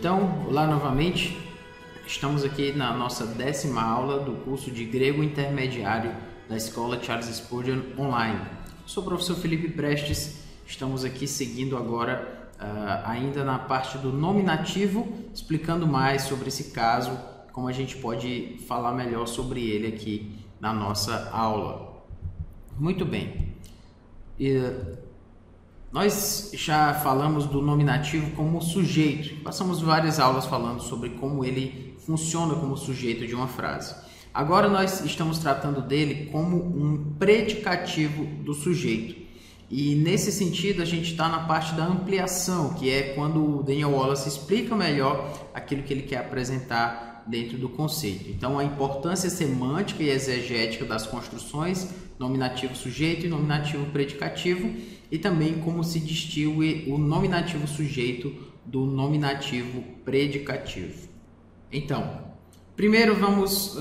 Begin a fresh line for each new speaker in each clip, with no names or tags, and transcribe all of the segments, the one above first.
Então, olá novamente, estamos aqui na nossa 10ª aula do curso de Grego Intermediário da Escola Charles Spurgeon Online. Sou o professor Felipe Prestes, estamos aqui seguindo agora ainda na parte do nominativo, explicando mais sobre esse caso, como a gente pode falar melhor sobre ele aqui na nossa aula. Muito bem. Nós já falamos do nominativo como sujeito. Passamos várias aulas falando sobre como ele funciona como sujeito de uma frase. Agora nós estamos tratando dele como um predicativo do sujeito. E nesse sentido a gente está na parte da ampliação, que é quando o Daniel Wallace explica melhor aquilo que ele quer apresentar dentro do conceito. Então a importância semântica e exegética das construções nominativo sujeito e nominativo predicativo, e também como se distingue o nominativo sujeito do nominativo predicativo. Então, primeiro vamos,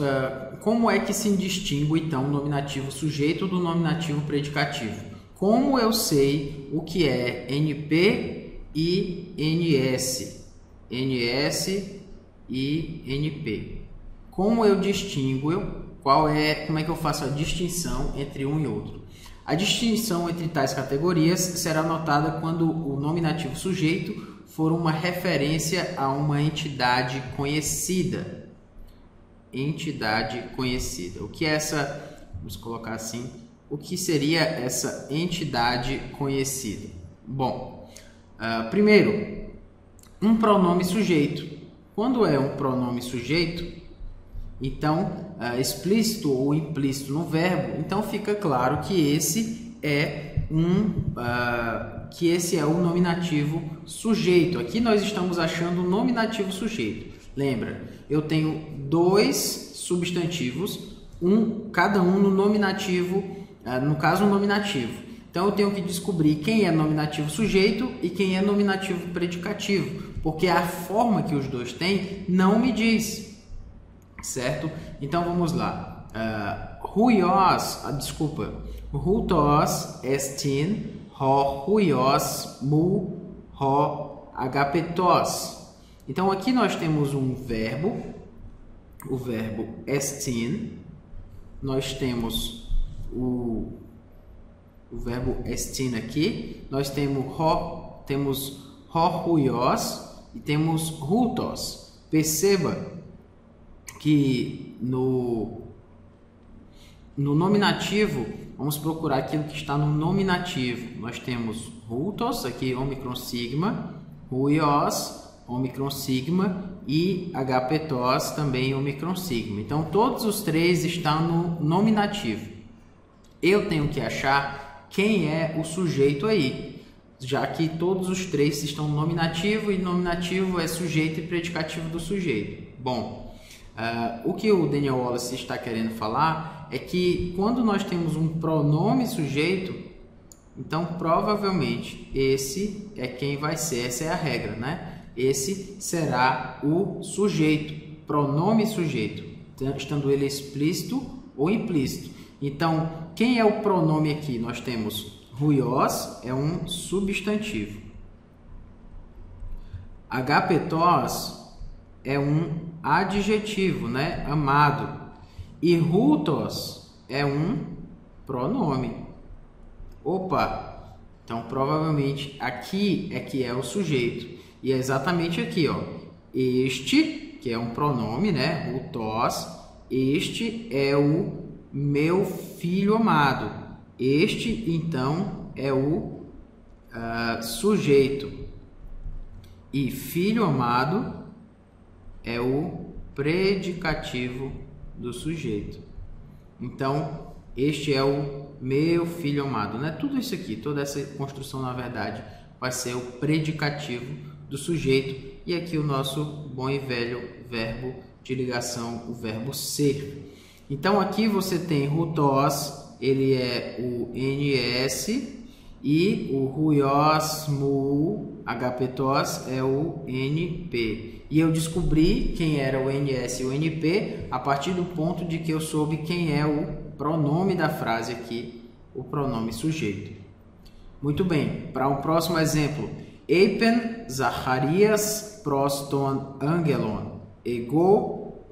como é que se distingue então o nominativo sujeito do nominativo predicativo? Como eu sei o que é NP e NS, NS e NP? Como eu distingo, como é que eu faço a distinção entre um e outro? A distinção entre tais categorias será notada quando o nominativo sujeito for uma referência a uma entidade conhecida. Entidade conhecida. O que é essa? Vamos colocar assim. O que seria essa entidade conhecida? Bom, primeiro, um pronome sujeito. Quando é um pronome sujeito, então, explícito ou implícito no verbo, então fica claro que esse é o nominativo sujeito. Aqui nós estamos achando o nominativo sujeito. Lembra, eu tenho dois substantivos, cada um no nominativo, no caso um nominativo. Então eu tenho que descobrir quem é nominativo sujeito e quem é nominativo predicativo, porque a forma que os dois têm não me diz. Certo? Então vamos lá. Huios estin ho huios mu ho agapetos. Então aqui nós temos um verbo, o verbo estin. Nós temos o verbo estin aqui. Nós temos ho huios e temos hutos. Perceba que no nominativo, vamos procurar aquilo que está no nominativo. Nós temos hutos, aqui ômicron sigma, huios, ômicron sigma, e agapetos, também ômicron sigma. Então, todos os três estão no nominativo. Eu tenho que achar quem é o sujeito aí, já que todos os três estão no nominativo, e nominativo é sujeito e predicativo do sujeito. Bom, o que o Daniel Wallace está querendo falar é que quando nós temos um pronome sujeito, então provavelmente esse é quem vai ser, essa é a regra, né? Esse será o sujeito, pronome sujeito, estando ele explícito ou implícito. Então, quem é o pronome aqui? Nós temos huios, é um substantivo. Agapetos é um adjetivo, né? Amado. E hutos é um pronome. Opa! Então, provavelmente, aqui é que é o sujeito. E é exatamente aqui, ó. Este, que é um pronome, né? Hutos. Este é o meu filho amado. Este, então, é o sujeito. E filho amado é o predicativo do sujeito. Então, este é o meu filho amado, né? Tudo isso aqui, toda essa construção, na verdade, vai ser o predicativo do sujeito. E aqui o nosso bom e velho verbo de ligação, o verbo ser. Então, aqui você tem hutos, ele é o NS, e o huios mu agapetos é o NP. E eu descobri quem era o NS e o NP a partir do ponto de que eu soube quem é o pronome da frase aqui, o pronome sujeito. Muito bem, para um próximo exemplo, Eipen Zacharias proston angelon, ego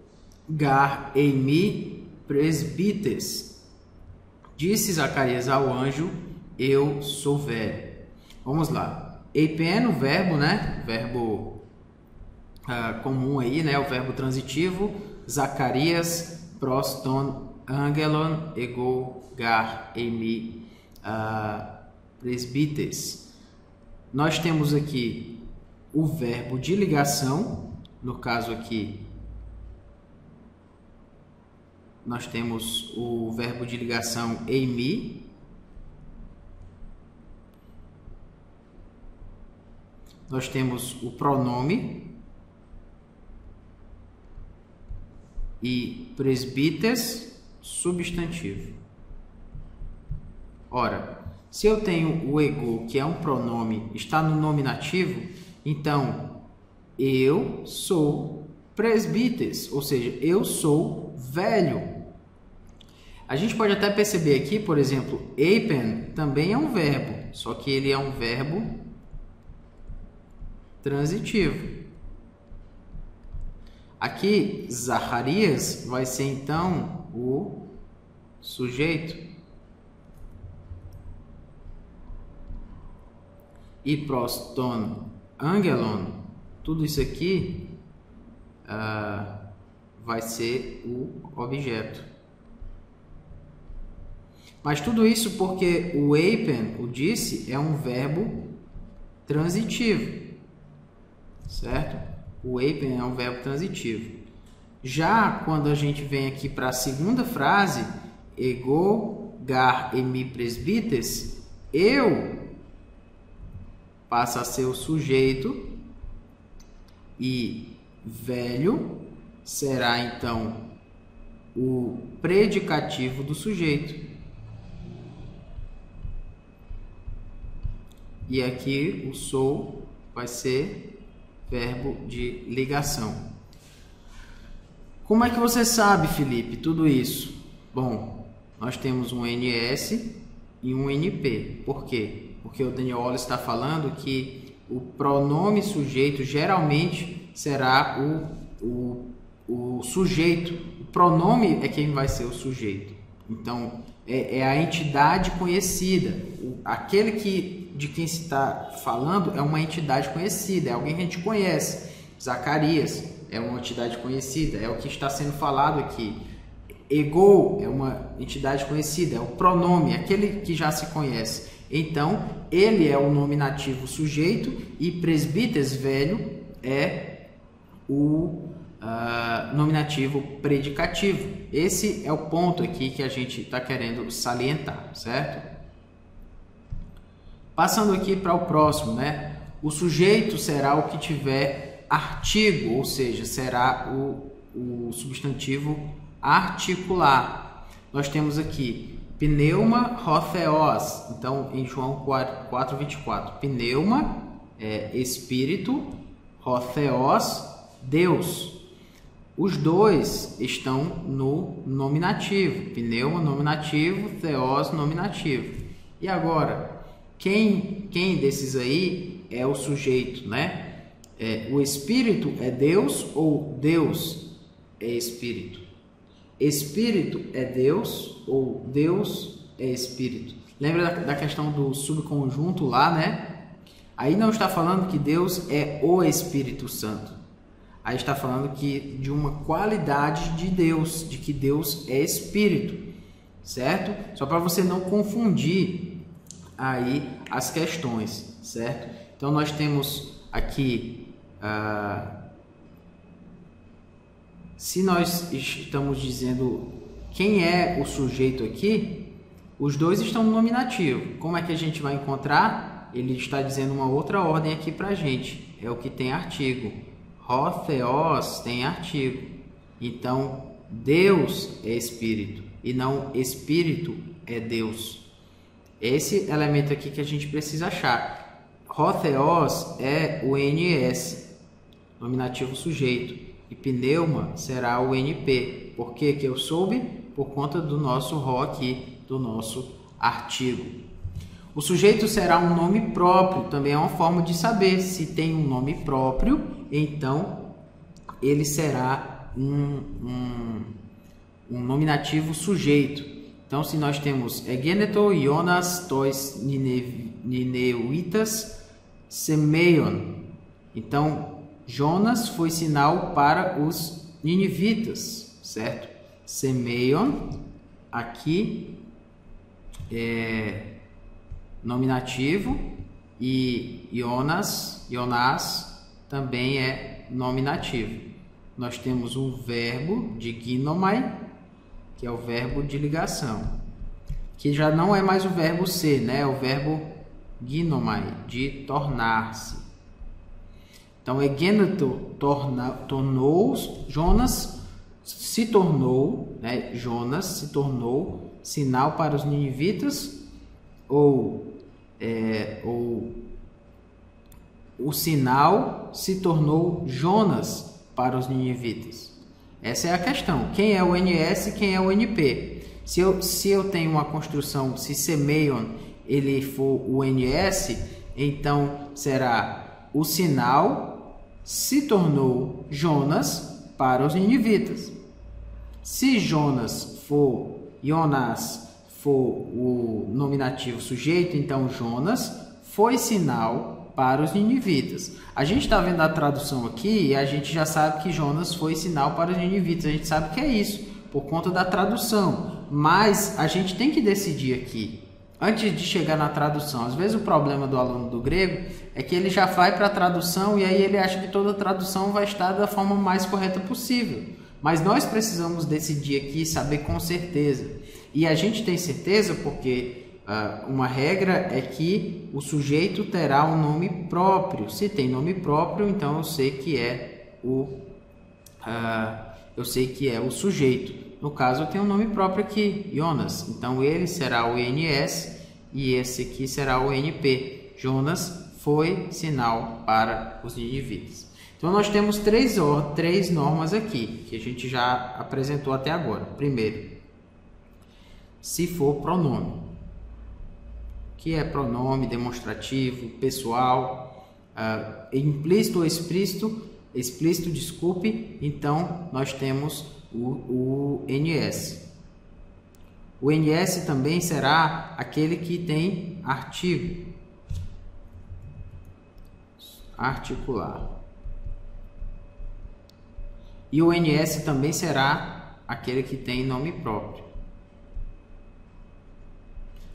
gar eimi presbites. Disse Zacarias ao anjo, eu sou velho. Vamos lá. Eipen, o verbo, né? Verbo comum aí, né? O verbo transitivo. Zacarias proston angelon, ego gar eimi presbites. Nós temos aqui o verbo de ligação, no caso aqui nós temos o verbo de ligação eimi. Nós temos o pronome e presbites, substantivo. Ora, se eu tenho o ego, que é um pronome, está no nominativo, então eu sou presbites, ou seja, eu sou velho. A gente pode até perceber aqui, por exemplo, eipen também é um verbo, só que ele é um verbo transitivo. Aqui, Zacarias vai ser então o sujeito. E proston angelon, tudo isso aqui vai ser o objeto. Mas tudo isso porque o eipen, o disse, é um verbo transitivo, certo? O eipen é um verbo transitivo. Já quando a gente vem aqui para a segunda frase, ego gar eimi presbites, eu passa a ser o sujeito e velho será então o predicativo do sujeito. E aqui o sou vai ser verbo de ligação. Como é que você sabe, Felipe, tudo isso? Bom, nós temos um NS e um NP. Por quê? Porque o Daniel Wallace está falando que o pronome sujeito geralmente será o sujeito. O pronome é quem vai ser o sujeito. Então, é a entidade conhecida. Aquele de quem se está falando é uma entidade conhecida, é alguém que a gente conhece. Zacarias é uma entidade conhecida, é o que está sendo falado aqui. Ego é uma entidade conhecida, é o pronome, aquele que já se conhece. Então, ele é o nominativo sujeito e presbites, velho, é o nominativo predicativo. Esse é o ponto aqui que a gente está querendo salientar, certo? Passando aqui para o próximo, né? O sujeito será o que tiver artigo, ou seja, será o substantivo articular. Nós temos aqui pneuma, hotheos. Então, em João 4:24, pneuma é espírito, hotheos, Deus. Os dois estão no nominativo. Pneuma, nominativo, theos, nominativo. E agora, quem desses aí é o sujeito, né? O espírito é Deus ou Deus é espírito? Espírito é Deus ou Deus é espírito? Lembra da questão do subconjunto lá, né? Aí não está falando que Deus é o Espírito Santo. Aí está falando de uma qualidade de Deus, de que Deus é espírito, certo? Só para você não confundir aí as questões, certo? Então nós temos aqui, se nós estamos dizendo quem é o sujeito aqui, os dois estão no nominativo. Como é que a gente vai encontrar? Ele está dizendo uma outra ordem aqui para a gente, é o que tem artigo. Hotheos tem artigo. Então, Deus é espírito e não espírito é Deus. Esse elemento aqui que a gente precisa achar. Hotheos é o NS, nominativo sujeito, e pneuma será o NP. Por que eu soube? Por conta do nosso RO aqui, do nosso artigo. O sujeito será um nome próprio, também é uma forma de saber se tem um nome próprio, então ele será um nominativo sujeito. Então, se nós temos Egeneto, Ionas, tois Nineuitas, Semeion. Então, Jonas foi sinal para os ninivitas, certo? Semeion, aqui é nominativo, e Jonas também é nominativo. Nós temos um verbo de ginomai, que é o verbo de ligação, que já não é mais o verbo ser, né? É o verbo ginomai, de tornar-se. Então, Egeneto tornou, Jonas se tornou, né? Jonas se tornou sinal para os ninivitas, ou o sinal se tornou Jonas para os ninivitas. Essa é a questão. Quem é o NS e quem é o NP? Se eu tenho uma construção, se Semeion ele for o NS, então será o sinal se tornou Jonas para os ninivitas. Se Jonas for o nominativo sujeito, então Jonas foi sinal para os ninivitas. A gente está vendo a tradução aqui e a gente já sabe que Jonas foi sinal para os ninivitas. A gente sabe que é isso, por conta da tradução. Mas a gente tem que decidir aqui, antes de chegar na tradução. Às vezes o problema do aluno do grego é que ele já vai para a tradução e aí ele acha que toda a tradução vai estar da forma mais correta possível. Mas nós precisamos decidir aqui, saber com certeza. E a gente tem certeza porque uma regra é que o sujeito terá um nome próprio. Se tem nome próprio, então eu sei que é o sujeito. No caso, eu tenho um nome próprio aqui, Jonas. Então ele será o NS e esse aqui será o NP. Jonas foi sinal para os ninivitas. Então nós temos três normas aqui que a gente já apresentou até agora. Primeiro, se for pronome, que é pronome demonstrativo, pessoal, implícito ou explícito, desculpe, então nós temos o NS. O NS também será aquele que tem artigo, articular. E o NS também será aquele que tem nome próprio.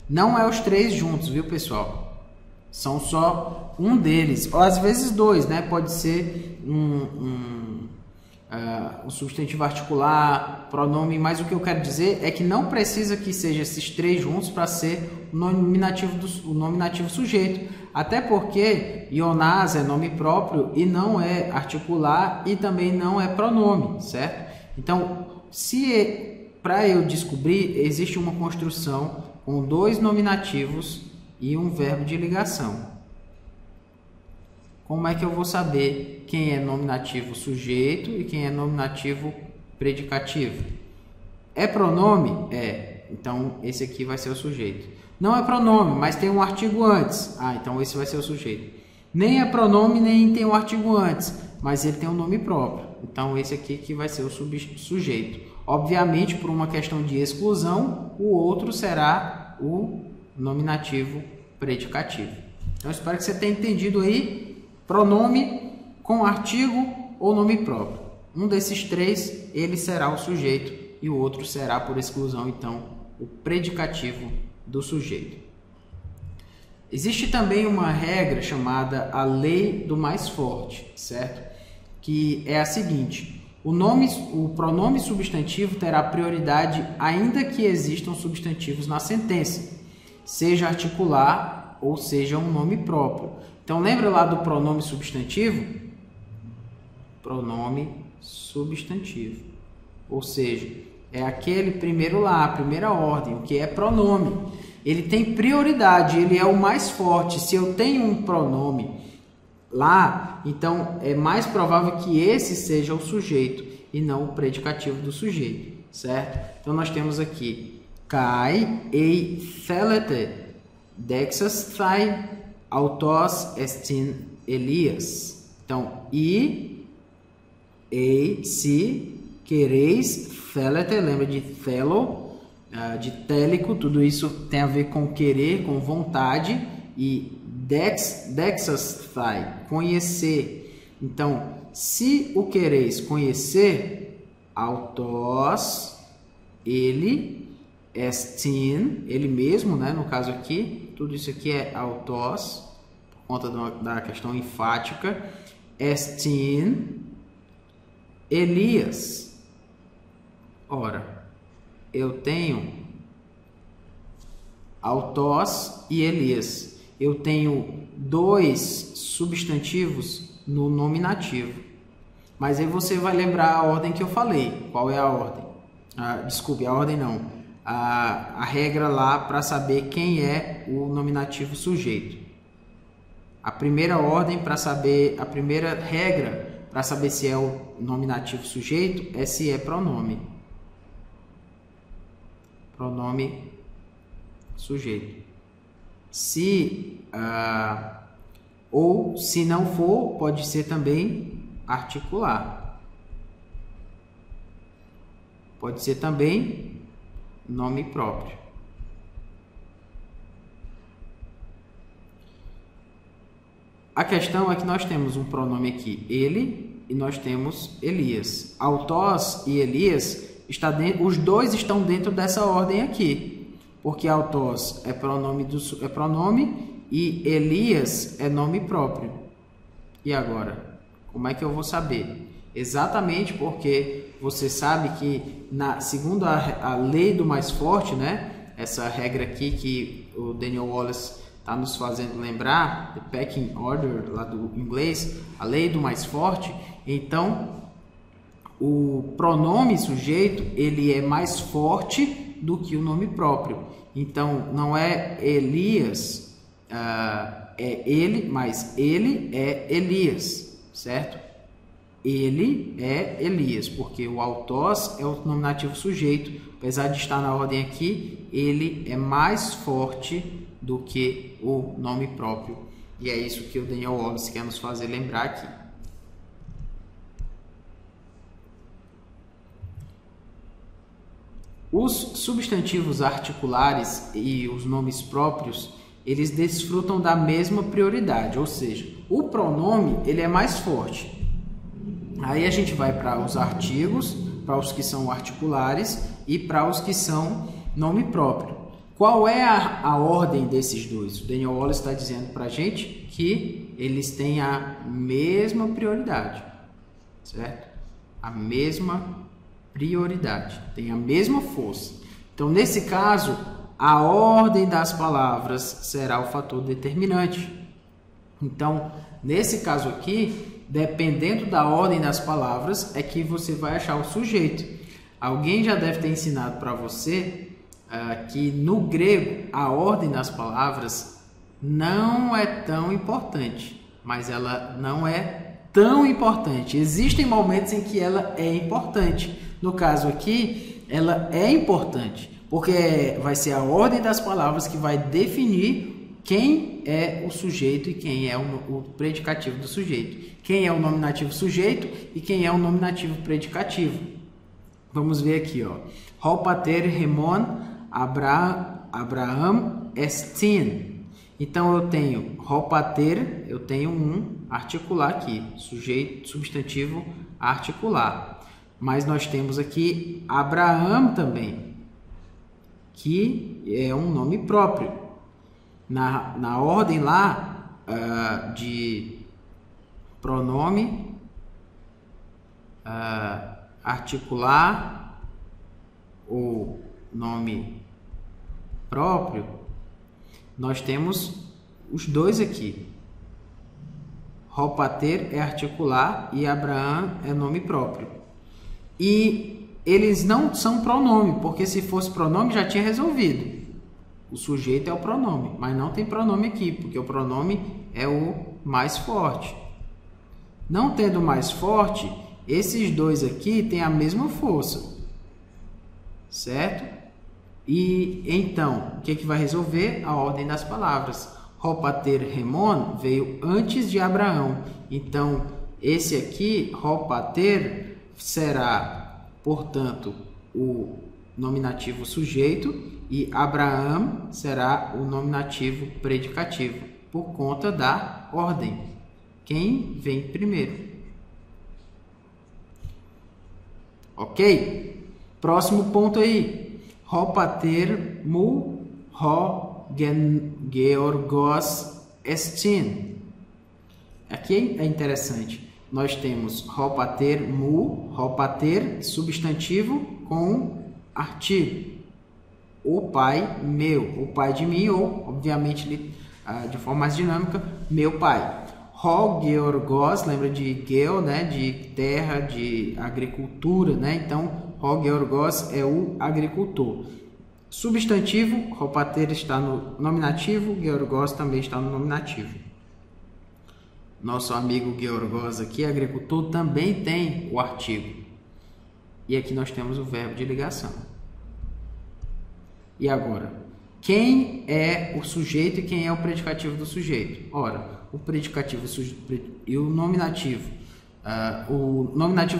Não é os três juntos, viu, pessoal? São só um deles, ou às vezes dois, né? Pode ser um substantivo articular, pronome, mas o que eu quero dizer é que não precisa que seja esses três juntos para ser o nominativo sujeito. Até porque Jonas é nome próprio e não é articular e também não é pronome, certo? Então, para eu descobrir, existe uma construção com dois nominativos e um verbo de ligação. Como é que eu vou saber quem é nominativo sujeito e quem é nominativo predicativo? É pronome? É. Então, esse aqui vai ser o sujeito. Não é pronome, mas tem um artigo antes. Então esse vai ser o sujeito. Nem é pronome, nem tem um artigo antes, mas ele tem um nome próprio. Então esse aqui que vai ser o sujeito. Obviamente, por uma questão de exclusão, o outro será o nominativo predicativo. Então espero que você tenha entendido aí. Pronome com artigo ou nome próprio. Um desses três, ele será o sujeito e o outro será, por exclusão, então, o predicativo do sujeito. Existe também uma regra chamada a lei do mais forte, certo? Que é a seguinte: o pronome substantivo terá prioridade ainda que existam substantivos na sentença, seja articular ou seja um nome próprio. Então lembra lá do pronome substantivo? Pronome substantivo, ou seja, é aquele primeiro lá, a primeira ordem, o que é pronome. Ele tem prioridade, ele é o mais forte. Se eu tenho um pronome lá, então é mais provável que esse seja o sujeito e não o predicativo do sujeito, certo? Então nós temos aqui kai, ei, thelete. dexasthai autos estin Elias. Então, se quereis, thelete, lembra de thelo, de télico, tudo isso tem a ver com querer, com vontade, e dexasthai, conhecer. Então, se o quereis conhecer, autos, ele, estin, ele mesmo, né? No caso aqui, tudo isso aqui é autos, por conta da questão enfática, estin, Elias. Ora, eu tenho autos e Elias. Eu tenho dois substantivos no nominativo. Mas aí você vai lembrar a ordem que eu falei. Qual é a ordem? Desculpe, a ordem não. A regra lá para saber quem é o nominativo sujeito. A primeira ordem para saber, a primeira regra para saber se é o nominativo sujeito é se é pronome. Pronome sujeito. Ou se não for, pode ser também articular. Pode ser também nome próprio. A questão é que nós temos um pronome aqui, ele, e nós temos Elias. Autos e Elias, os dois estão dentro dessa ordem aqui, porque autos é pronome e Elias é nome próprio. E agora, como é que eu vou saber? Exatamente porque você sabe que, segundo a lei do mais forte, né? Essa regra aqui que o Daniel Wallace está nos fazendo lembrar, the pecking order lá do inglês, a lei do mais forte. Então, o pronome sujeito, ele é mais forte do que o nome próprio. Então, não é Elias, é ele, mas ele é Elias, certo? Ele é Elias, porque o autos é o nominativo sujeito. Apesar de estar na ordem aqui, ele é mais forte do que o nome próprio. E é isso que o Daniel Wallace quer nos fazer lembrar aqui. Os substantivos articulares e os nomes próprios, eles desfrutam da mesma prioridade, ou seja, o pronome ele é mais forte. Aí a gente vai para os artigos, para os que são articulares e para os que são nome próprio. Qual é a ordem desses dois? O Daniel Wallace está dizendo para a gente que eles têm a mesma prioridade, certo? A mesma prioridade, tem a mesma força. Então, nesse caso, a ordem das palavras será o fator determinante. Então, nesse caso aqui, dependendo da ordem das palavras, é que você vai achar o sujeito. Alguém já deve ter ensinado para você que no grego a ordem das palavras não é tão importante, mas ela não é tão importante. Existem momentos em que ela é importante. No caso aqui, ela é importante, porque vai ser a ordem das palavras que vai definir quem é o sujeito e quem é o predicativo do sujeito. Quem é o nominativo sujeito e quem é o nominativo predicativo. Vamos ver aqui, ó. Hopater remon Abraham estin. Então eu tenho hopater, eu tenho um articular aqui, sujeito, substantivo articular. Mas nós temos aqui Abraham também, que é um nome próprio. Na ordem lá de pronome articular ou nome próprio, nós temos os dois aqui. Hopater é articular e Abraham é nome próprio. E eles não são pronome, porque se fosse pronome já tinha resolvido. O sujeito é o pronome, mas não tem pronome aqui, porque o pronome é o mais forte. Não tendo mais forte, esses dois aqui têm a mesma força, certo? E então, o que vai resolver? A ordem das palavras. Ropater Remon veio antes de Abraão. Então, esse aqui, Ropater, será, portanto, o nominativo sujeito e Abraão será o nominativo predicativo, por conta da ordem. Quem vem primeiro? Ok? Próximo ponto aí. Ropater mu ho georgos estin. Aqui é interessante. Nós temos ropater mu, ropater substantivo com artigo. O pai meu, o pai de mim, ou obviamente de forma mais dinâmica, meu pai. Ho georgos, lembra de geo, né, de terra, de agricultura, né? Então Ho georgos é o agricultor. Substantivo, ropater está no nominativo, georgos também está no nominativo. Nosso amigo georgos aqui, agricultor, também tem o artigo. E aqui nós temos o verbo de ligação. E agora, quem é o sujeito e quem é o predicativo do sujeito? Ora, o predicativo e o nominativo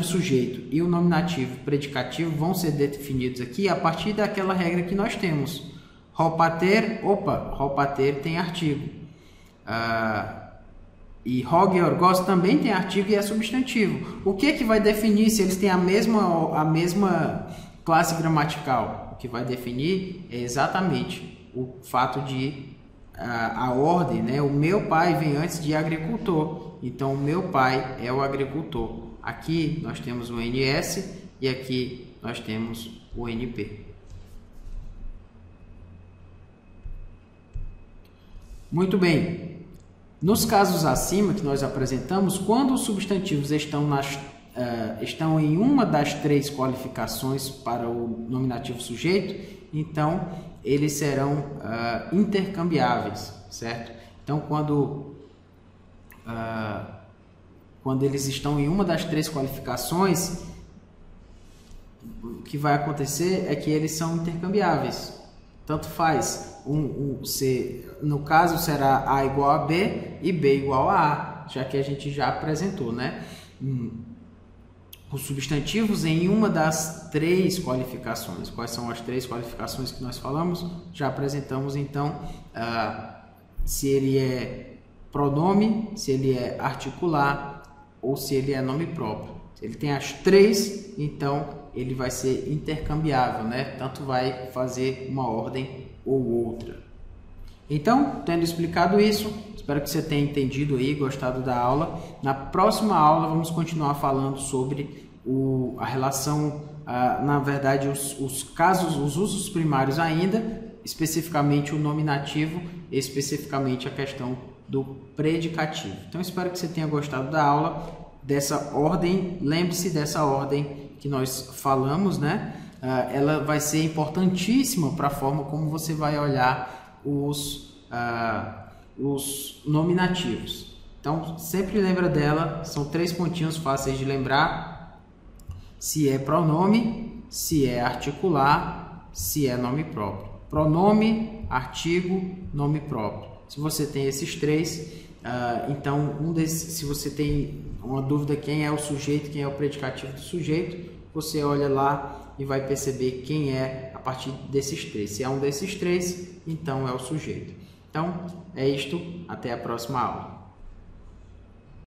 sujeito e o nominativo predicativo vão ser definidos aqui a partir daquela regra que nós temos. Ropater, ropater tem artigo. E ho georgos também tem artigo e é substantivo. O que vai definir se eles têm a mesma classe gramatical? O que vai definir é exatamente o fato de a ordem, né? O meu pai vem antes de agricultor, então o meu pai é o agricultor. Aqui nós temos o NS e aqui nós temos o NP. Muito bem. Nos casos acima que nós apresentamos, quando os substantivos estão em uma das três qualificações para o nominativo sujeito, então eles serão intercambiáveis, certo? Então, quando eles estão em uma das três qualificações, o que vai acontecer é que eles são intercambiáveis. Tanto faz, no caso será A igual a B e B igual a A, já que a gente já apresentou, né? Os substantivos em uma das três qualificações. Quais são as três qualificações que nós falamos? Já apresentamos, então, se ele é pronome, se ele é articular ou se ele é nome próprio. Se ele tem as três, então ele vai ser intercambiável, né? Tanto vai fazer uma ordem ou outra. Então, tendo explicado isso, espero que você tenha entendido aí, gostado da aula. Na próxima aula vamos continuar falando sobre a relação, na verdade, os casos, os usos primários ainda, especificamente o nominativo, especificamente a questão do predicativo. Então, espero que você tenha gostado da aula, dessa ordem. Lembre-se dessa ordem que nós falamos, né? Ela vai ser importantíssima para a forma como você vai olhar os nominativos. Então, sempre lembra dela, são 3 pontinhos fáceis de lembrar: se é pronome, se é articular, se é nome próprio. Pronome, artigo, nome próprio. Se você tem esses 3, então se você tem uma dúvida quem é o sujeito, quem é o predicativo do sujeito, você olha lá e vai perceber quem é a partir desses 3. Se é um desses 3, então é o sujeito. Então, é isto. Até a próxima aula.